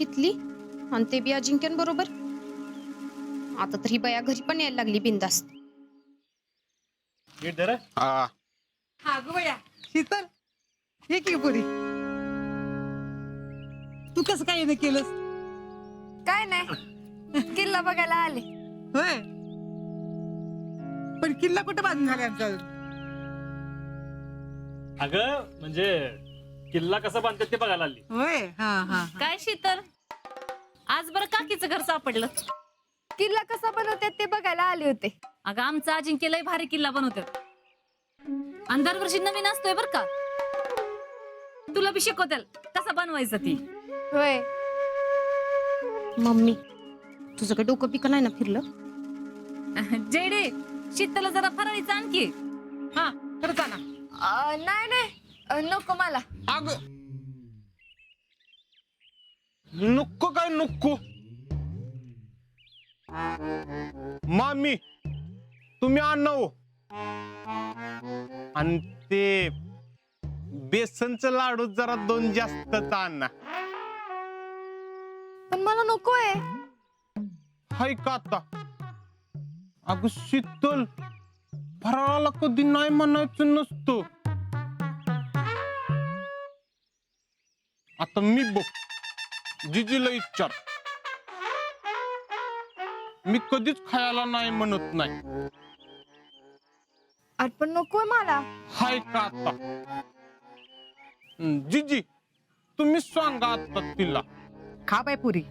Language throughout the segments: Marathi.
शितली आणि ते बी अजिंक्यांबरोबर. आता तर ही बया घरी पण यायला लागली बिंदास्त. हा ग बया शीतल हे की पुरी तू कसं काय येणं केलंस? काय नाही किल्ला बघायला आले. होय पण किल्ला कुठे बांधून झाला आमचा? अगं म्हणजे किल्ला कसा बांधतात ते बघायला आली. होय हा हा काय शीतल आज बरं काकीचं घर सापडलं. किल्ला कसा बनवतात ते बघायला आले होते. अगं आमचा अजिंक्य लय भारी किल्ला बनवतात आणि दरवर्षी नवीन असतोय बर का. तुला बी शिकवतील कसा बनवायचं ती. होय मम्मी तुझं काही डोकं पिकं नाही ना फिरलं? जेडे शीतल जरा फराळीचं आणखी. हा खरंच ना. नाही नाही नको मला. अग नुक्को काय नुक्को मामी तुम्ही आणव आणि ते बेसनचं लाडू जरा 2 जास्तच आणा. पण मला नकोय. हाय का आता अग शीतल फराळाला कधी नाही म्हणायचं नसतं. आता मी बघ जिजीला विचार मी कधीच खायला नाही म्हणत नाही. अरे पण नकोय मला. हाय का आता जिजी तुम्ही सांगा आता तिला. खा बाय पुरी.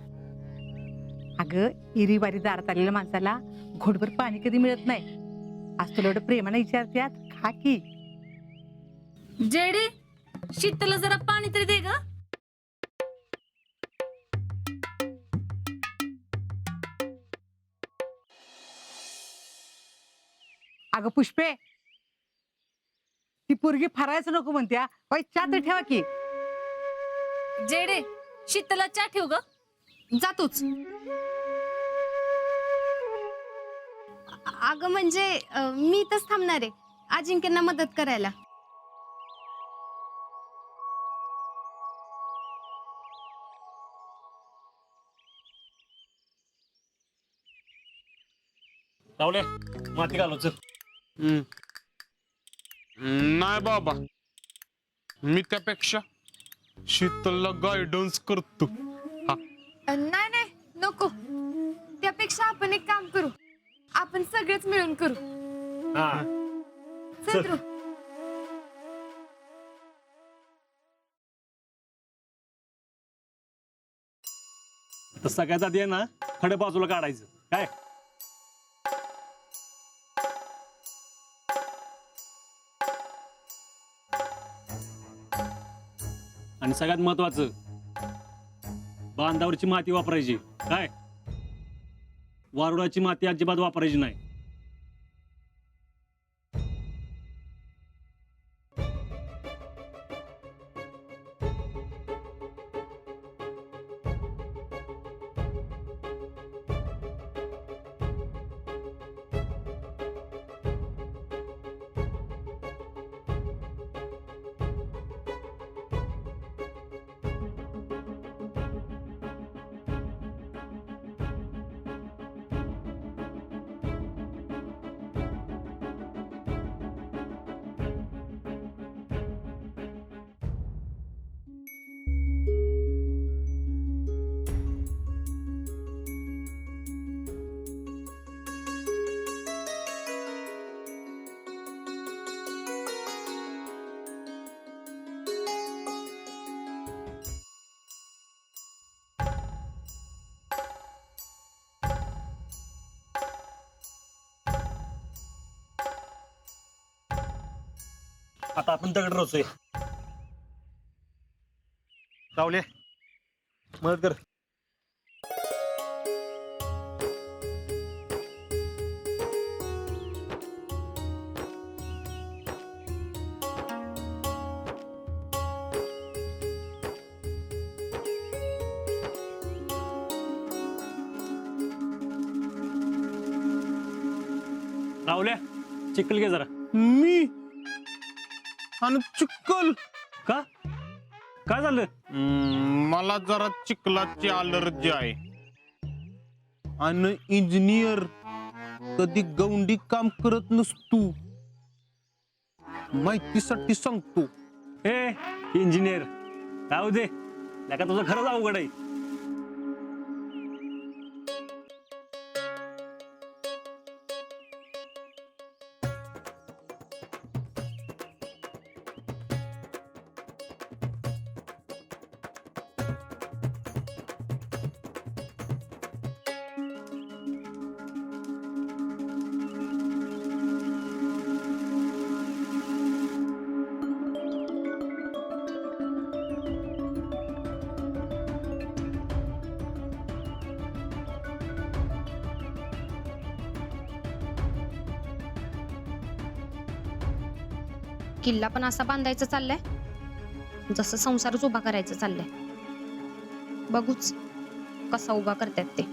अगं इरी बारी दारात आलेल्या माणसाला घोटभर पाणी कधी मिळत नाही. आज तुला एवढं प्रेमाने विचारत्यात खा की. जेडे शीतल जरा पाणी तरी दे ग. अगं पुष्पे ती पोरगी फरायचं नको म्हणत्या. बाई चहा तर ठेवा की. जेडे शीतलला चहा ठेव ग. जातोच. अगं म्हणजे मी इथंच थांबणार आहे अजिंक्यांना मदत करायला. रावले माती घालव चल. नाही बाबा मी त्यापेक्षा शीतलला गायडन्स करतो. हा नाही नाही नको. त्यापेक्षा आपण एक काम करू. आपण सगळेच मिळून करू. हा चल ध्रुव. तर सगळ्यात आधी आहे ना खडे बाजूला काढायचं काय. आणि सगळ्यात महत्वाचं बांधावरची माती वापरायची काय. वारुळाची माती अजिबात वापरायची नाही. आता आपण दगड रचूया. रावले मदत कर. रावल्या चिखल घे जरा. मी आणि चिक्कल का काय झालं? मला जरा चिखलाची अलर्जी आहे आणि इंजिनियर कधी गवंडी काम करत नसतो. माहितीसाठी सांगतो. ए इंजिनियर राहू दे, का तुझं खरंच अवघड आहे. किल्ला पण असा बांधायचा चाललाय जसं संसारच उभा करायचं चाललंय. बघूच कसा उभा करतात ते.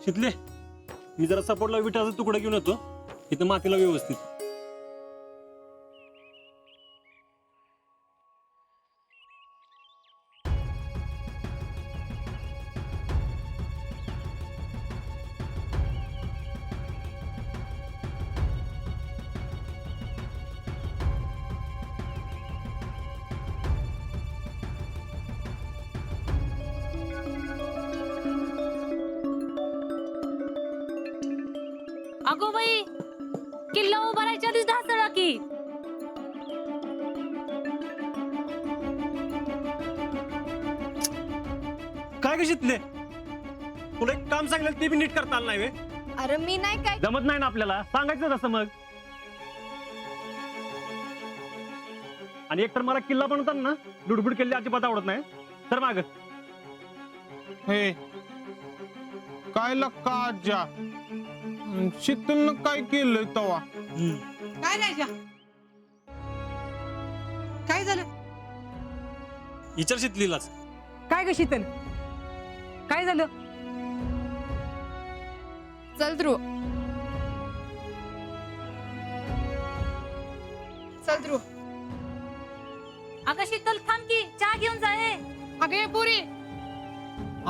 शितले, मी जरा सपोर्टला विटाचा तुकडा घेऊन येतो, इथं मातीला व्यवस्थित. अगो बाई, किल्ला उभारायच्या आधीच ढासळा की. काय ग शितले, तुला एक काम सांगितलं ते बी नीट करता आलं नाही वे? अरे मी नाही काय. जमत नाही ना आपल्याला, सांगायचं तसं मग. आणि एकतर मला किल्ला बनवताना ना लुडबुड केलेली अजिबात आवडत नाही. तर माग हे काय लक्का आज्या, शीतलनं काय केलंय तवा? काय राजा, काय झालं? विचार शितलीलाच. काय ग शीतल, काय झालं? चल ध्रुव, चल ध्रुव. अगं शीतल थांब की, चहा घेऊन जाय. अगे पुरी,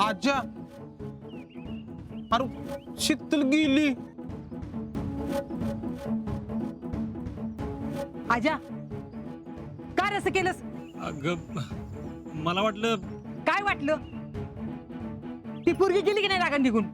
आज्या, अरे शीतल गेली. आजा काय असं केलंस? अगं मला वाटलं काय वाटलं? ती पोरगी गेली की नाही रागान निघून?